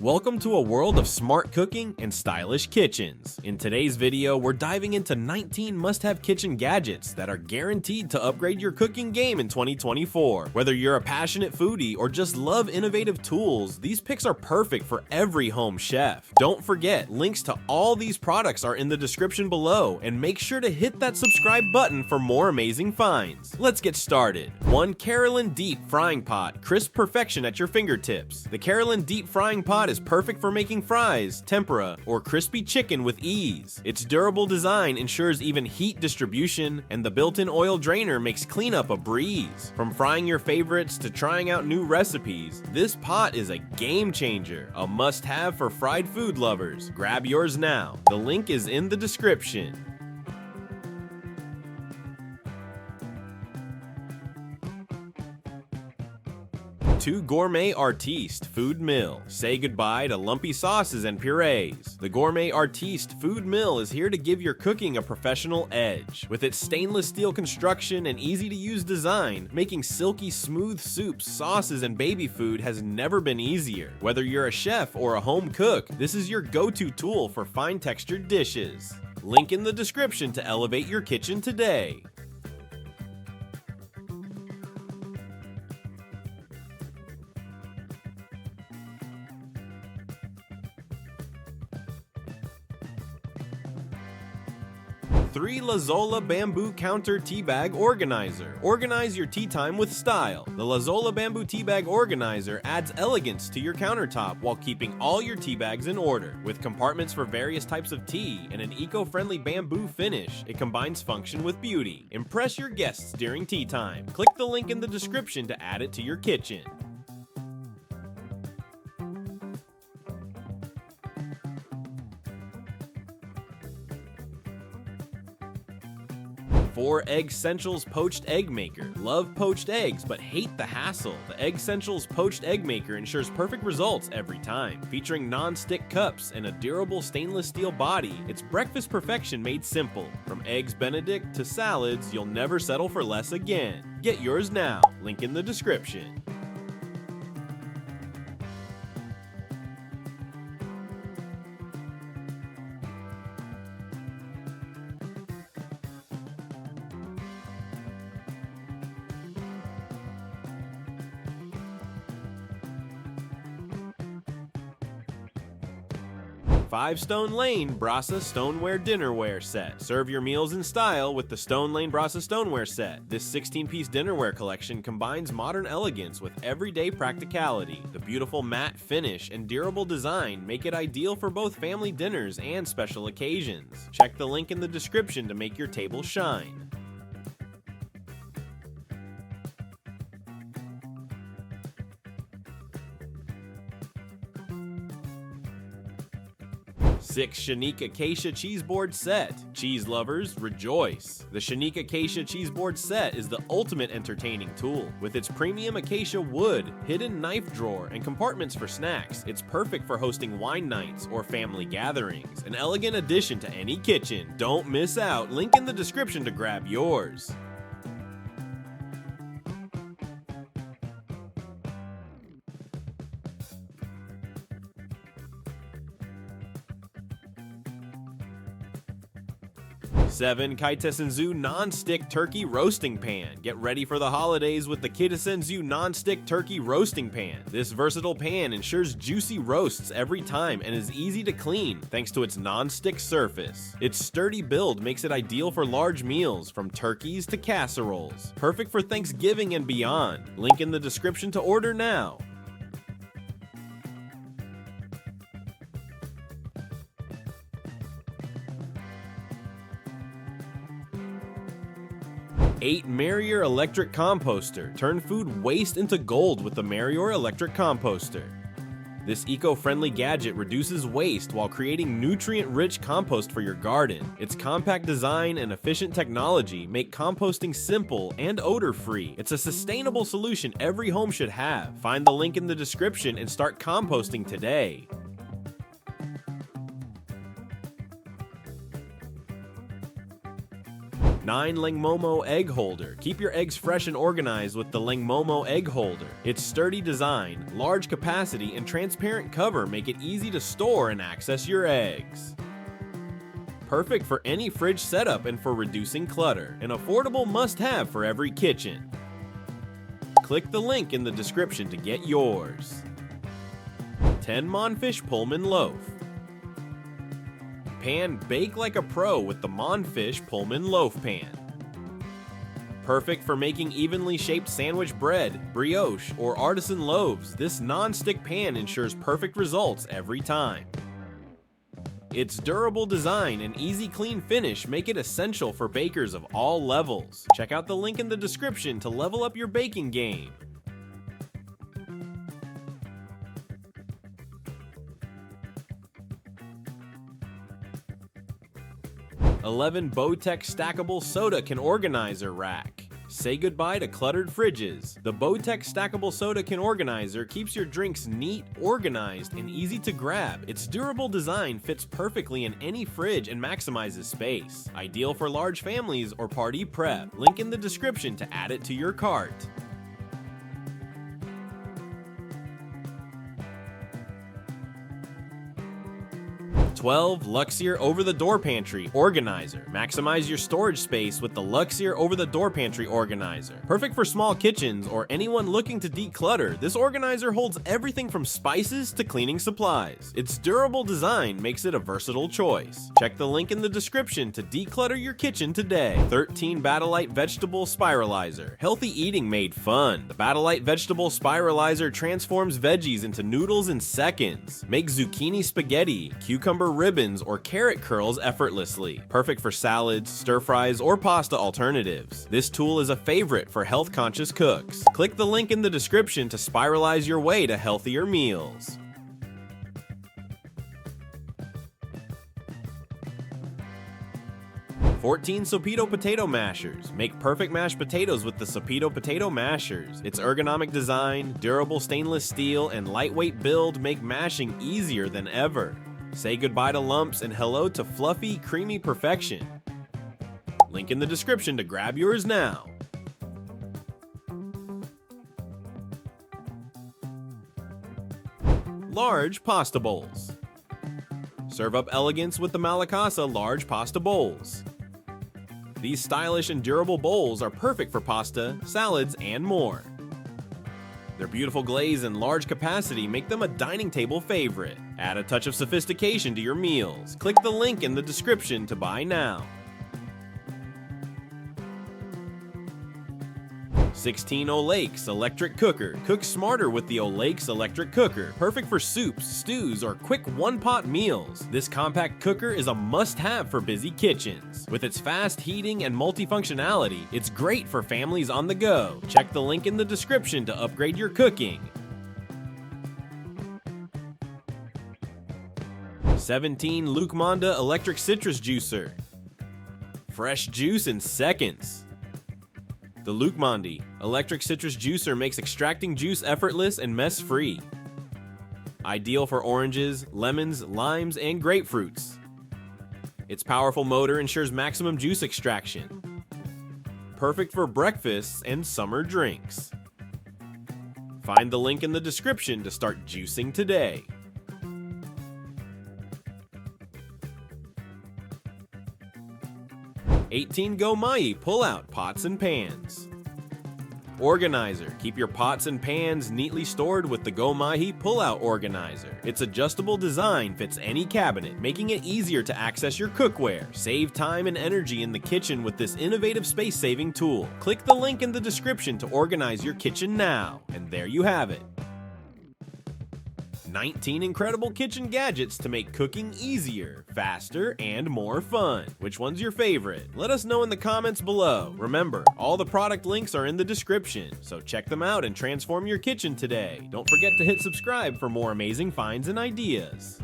Welcome to a world of smart cooking and stylish kitchens. In today's video, we're diving into 19 must-have kitchen gadgets that are guaranteed to upgrade your cooking game in 2024. Whether you're a passionate foodie or just love innovative tools, these picks are perfect for every home chef. Don't forget, links to all these products are in the description below, and make sure to hit that subscribe button for more amazing finds. Let's get started. 1. Kerylin Deep Frying Pot. Crisp perfection at your fingertips. The Kerylin Deep Frying Pot is perfect for making fries, tempura, or crispy chicken with ease. Its durable design ensures even heat distribution, and the built-in oil drainer makes cleanup a breeze. From frying your favorites to trying out new recipes, this pot is a game changer, a must-have for fried food lovers. Grab yours now. The link is in the description. 2. Gourmet Artiste Food Mill. Say goodbye to lumpy sauces and purees. The Gourmet Artiste Food Mill is here to give your cooking a professional edge. With its stainless steel construction and easy-to-use design, making silky smooth soups, sauces, and baby food has never been easier. Whether you're a chef or a home cook, this is your go-to tool for fine-textured dishes. Link in the description to elevate your kitchen today. 3. LASZOLA Bamboo Counter Tea Bag Organizer. Organize your tea time with style. The LASZOLA Bamboo Tea Bag Organizer adds elegance to your countertop while keeping all your tea bags in order. With compartments for various types of tea and an eco-friendly bamboo finish, it combines function with beauty. Impress your guests during tea time. Click the link in the description to add it to your kitchen. 4. Eggssentials Poached Egg Maker. Love poached eggs, but hate the hassle. The Eggssentials Poached Egg Maker ensures perfect results every time. Featuring non-stick cups and a durable stainless steel body, it's breakfast perfection made simple. From Eggs Benedict to salads, you'll never settle for less again. Get yours now. Link in the description. 5. Stone Lain Brasa Stoneware Dinnerware Set. Serve your meals in style with the Stone Lain Brasa Stoneware Set. This 16-piece dinnerware collection combines modern elegance with everyday practicality. The beautiful matte finish and durable design make it ideal for both family dinners and special occasions. Check the link in the description to make your table shine. 6. Shanik Acacia Cheese Board Set. Cheese lovers, rejoice! The Shanik Acacia Cheese Board Set is the ultimate entertaining tool. With its premium acacia wood, hidden knife drawer, and compartments for snacks, it's perfect for hosting wine nights or family gatherings. An elegant addition to any kitchen. Don't miss out. Link in the description to grab yours. 7. KITESSENSU Nonstick Turkey Roasting Pan. Get ready for the holidays with the KITESSENSU Nonstick Turkey Roasting Pan. This versatile pan ensures juicy roasts every time and is easy to clean thanks to its non-stick surface. Its sturdy build makes it ideal for large meals, from turkeys to casseroles. Perfect for Thanksgiving and beyond. Link in the description to order now. 8. Merior Electric Composter. Turn food waste into gold with the Merior Electric Composter. This eco-friendly gadget reduces waste while creating nutrient-rich compost for your garden. Its compact design and efficient technology make composting simple and odor-free. It's a sustainable solution every home should have. Find the link in the description and start composting today. 9 LENGMOMO Egg Holder. Keep your eggs fresh and organized with the LENGMOMO Egg Holder. Its sturdy design, large capacity, and transparent cover make it easy to store and access your eggs. Perfect for any fridge setup and for reducing clutter. An affordable must-have for every kitchen. Click the link in the description to get yours. 10 monfish Pullman Loaf. Pan bake like a pro with the monfish Pullman Loaf Pan. Perfect for making evenly shaped sandwich bread, brioche, or artisan loaves, this non-stick pan ensures perfect results every time. Its durable design and easy clean finish make it essential for bakers of all levels. Check out the link in the description to level up your baking game. BoeeTech Stackable Soda Can Organizer Rack. Say goodbye to cluttered fridges. The BoeeTech Stackable Soda Can Organizer keeps your drinks neat, organized, and easy to grab. Its durable design fits perfectly in any fridge and maximizes space. Ideal for large families or party prep. Link in the description to add it to your cart. 12 LUXEAR Over-the-Door Pantry Organizer. Maximize your storage space with the LUXEAR Over-the-Door Pantry Organizer. Perfect for small kitchens or anyone looking to declutter, this organizer holds everything from spices to cleaning supplies. Its durable design makes it a versatile choice. Check the link in the description to declutter your kitchen today. 13 Badelite Vegetable Spiralizer. Healthy eating made fun. The Badelite Vegetable Spiralizer transforms veggies into noodles in seconds. Make zucchini spaghetti, cucumber ribbons, or carrot curls effortlessly. Perfect for salads, stir fries, or pasta alternatives. This tool is a favorite for health-conscious cooks. Click the link in the description to spiralize your way to healthier meals. "14 Sopito Potato Mashers. Make perfect mashed potatoes with the Sopito Potato Mashers. Its ergonomic design, durable stainless steel, and lightweight build make mashing easier than ever. Say goodbye to lumps and hello to fluffy, creamy perfection. Link in the description to grab yours now. Large Pasta Bowls. Serve up elegance with the MALACASA large pasta bowls. These stylish and durable bowls are perfect for pasta, salads, and more. Their beautiful glaze and large capacity make them a dining table favorite. Add a touch of sophistication to your meals. Click the link in the description to buy now. 16 Olayks Electric Cooker. Cook smarter with the Olayks Electric Cooker. Perfect for soups, stews, or quick one-pot meals. This compact cooker is a must-have for busy kitchens. With its fast heating and multifunctionality, it's great for families on the go. Check the link in the description to upgrade your cooking. 17 LUUKMONDE Electric Citrus Juicer. Fresh juice in seconds. The LUUKMONDE Electric Citrus Juicer makes extracting juice effortless and mess-free. Ideal for oranges, lemons, limes, and grapefruits. Its powerful motor ensures maximum juice extraction. Perfect for breakfasts and summer drinks. Find the link in the description to start juicing today. "18 GoMaihe Pull-Out Pots and Pans. Organizer. Keep your pots and pans neatly stored with the GoMaihe Pull-Out Organizer. Its adjustable design fits any cabinet, making it easier to access your cookware. Save time and energy in the kitchen with this innovative space-saving tool. Click the link in the description to organize your kitchen now. And there you have it. 19 incredible kitchen gadgets to make cooking easier, faster, and more fun. Which one's your favorite? Let us know in the comments below. Remember, all the product links are in the description, so check them out and transform your kitchen today. Don't forget to hit subscribe for more amazing finds and ideas.